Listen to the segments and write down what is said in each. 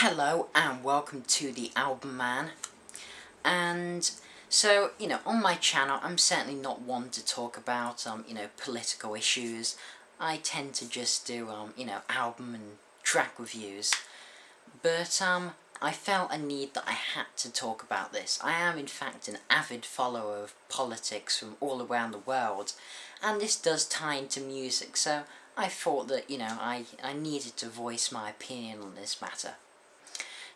Hello and welcome to the Album Man. And so, on my channel, I'm certainly not one to talk about, political issues. I tend to just do, album and track reviews. But, I felt a need that I had to talk about this. I am, in fact, an avid follower of politics from all around the world. And this does tie into music, so I thought that, I needed to voice my opinion on this matter.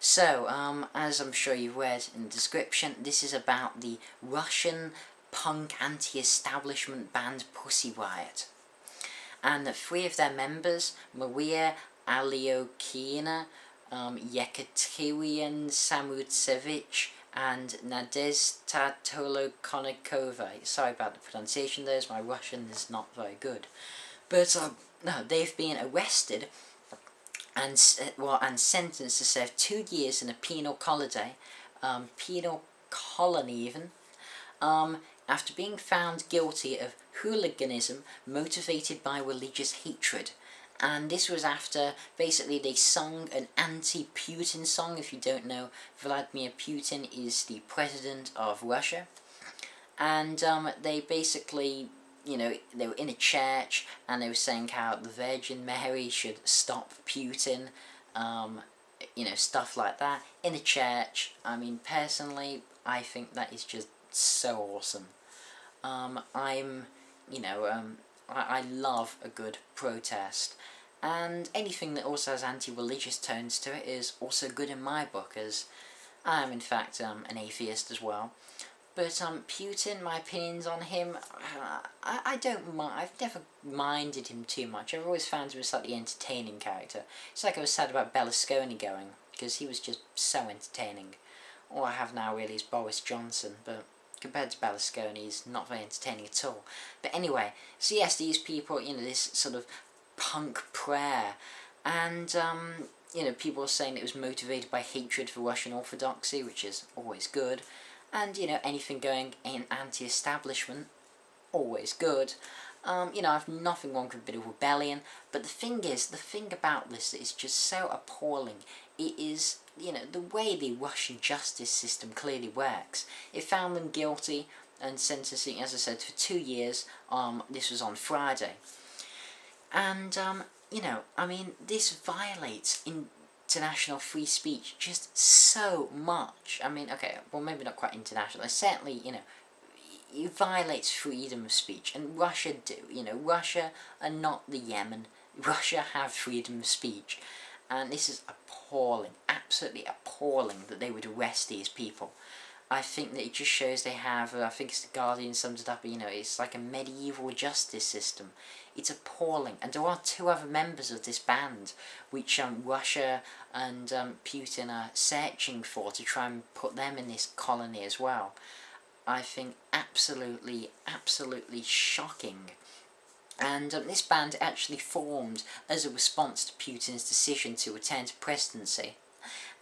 So, as I'm sure you've read in the description, this is about the Russian punk anti-establishment band Pussy Riot. And three of their members, Maria Aliokina, Yekaterina Samutsevich, and Nadezhda Tolokonikova. Sorry about the pronunciation there, as my Russian is not very good. But, no, they've been arrested and sentenced to serve 2 years in a penal colony, after being found guilty of hooliganism motivated by religious hatred. And this was after, basically, they sung an anti-Putin song. If you don't know, Vladimir Putin is the president of Russia. And they basically, they were in a church, and they were saying how the Virgin Mary should stop Putin, stuff like that, in a church. I mean, personally, I think that is just so awesome. I love a good protest, and anything that also has anti-religious tones to it is also good in my book, as I am, in fact, an atheist as well. But Putin, my opinions on him, I don't mind. I've never minded him too much. I've always found him a slightly entertaining character. It's like I was sad about Berlusconi going, because he was just so entertaining. All I have now really is Boris Johnson, but compared to Berlusconi, he's not very entertaining at all. But anyway, so yes, these people, this sort of punk prayer, and people are saying it was motivated by hatred for Russian Orthodoxy, which is always good. And, anything going in anti-establishment, always good. I've nothing wrong with a bit of rebellion, but the thing about this is just so appalling. It is, the way the Russian justice system clearly works. It found them guilty and sentencing, as I said, for 2 years. This was on Friday. And, this violates international free speech just so much. I mean, okay, well, maybe not quite international. It certainly, it violates freedom of speech, and Russia do. Russia are not the Yemen. Russia have freedom of speech, and this is appalling, absolutely appalling that they would arrest these people. I think that it just shows they have, I think it's The Guardian sums it up, it's like a medieval justice system. It's appalling. And there are 2 other members of this band, which Russia and Putin are searching for to try and put them in this colony as well. I think absolutely, absolutely shocking. And this band actually formed as a response to Putin's decision to return to presidency.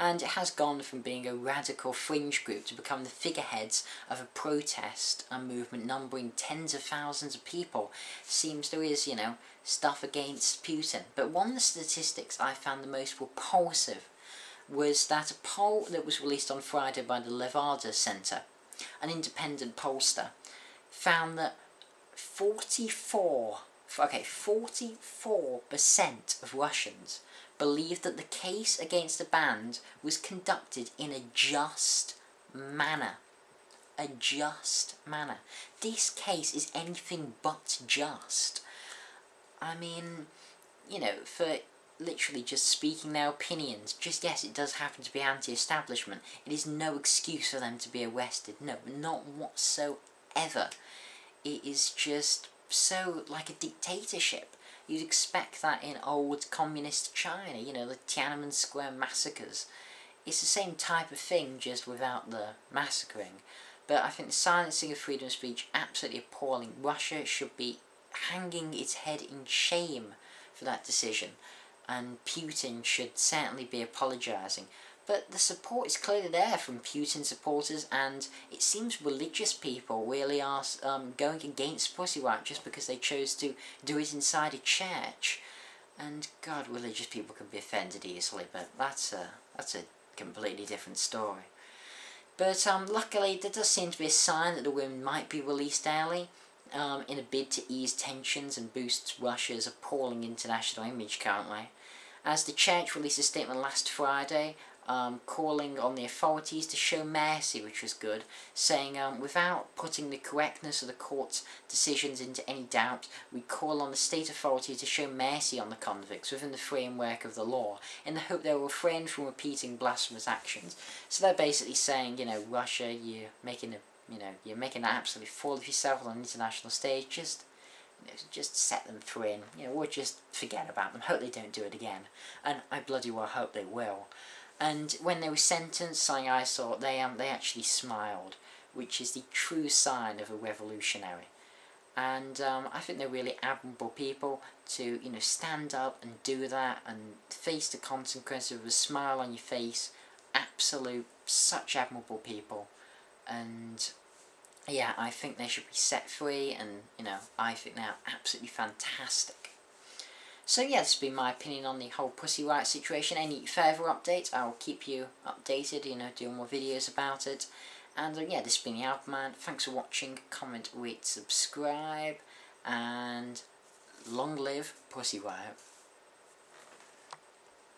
And it has gone from being a radical fringe group to become the figureheads of a protest and movement numbering tens of thousands of people. Seems there is, stuff against Putin. But one of the statistics I found the most repulsive was that a poll that was released on Friday by the Levada Center, an independent pollster, found that 44% of Russians believed that the case against the band was conducted in a just manner. A just manner. This case is anything but just. I mean, for literally just speaking their opinions, just yes, it does happen to be anti-establishment. It is no excuse for them to be arrested. No, not whatsoever. It is just so like a dictatorship. You'd expect that in old communist China, the Tiananmen Square massacres. It's the same type of thing, just without the massacring. But I think the silencing of freedom of speech, absolutely appalling. Russia should be hanging its head in shame for that decision. And Putin should certainly be apologising. But the support is clearly there from Putin supporters, and it seems religious people really are going against Pussy Riot just because they chose to do it inside a church. And God, religious people can be offended easily, but that's a completely different story. But luckily, there does seem to be a sign that the women might be released early, in a bid to ease tensions and boost Russia's appalling international image currently. As the church released a statement last Friday, calling on the authorities to show mercy, which was good, saying, without putting the correctness of the court's decisions into any doubt, we call on the state authority to show mercy on the convicts within the framework of the law, in the hope they will refrain from repeating blasphemous actions. So they're basically saying, Russia, you're making an absolute fool of yourself on an international stage. Just set them free, and or just forget about them. Hope they don't do it again, and I bloody well hope they will. And when they were sentenced, something I saw, they actually smiled, which is the true sign of a revolutionary. And I think they're really admirable people to stand up and do that and face the consequences with a smile on your face. Such admirable people, and yeah, I think they should be set free, and I think they're absolutely fantastic. So yeah, this has been my opinion on the whole Pussy Riot situation. Any further updates, I will keep you updated, doing more videos about it. And yeah, this has been the Alphaman. Thanks for watching, comment, rate, subscribe, and long live Pussy Riot.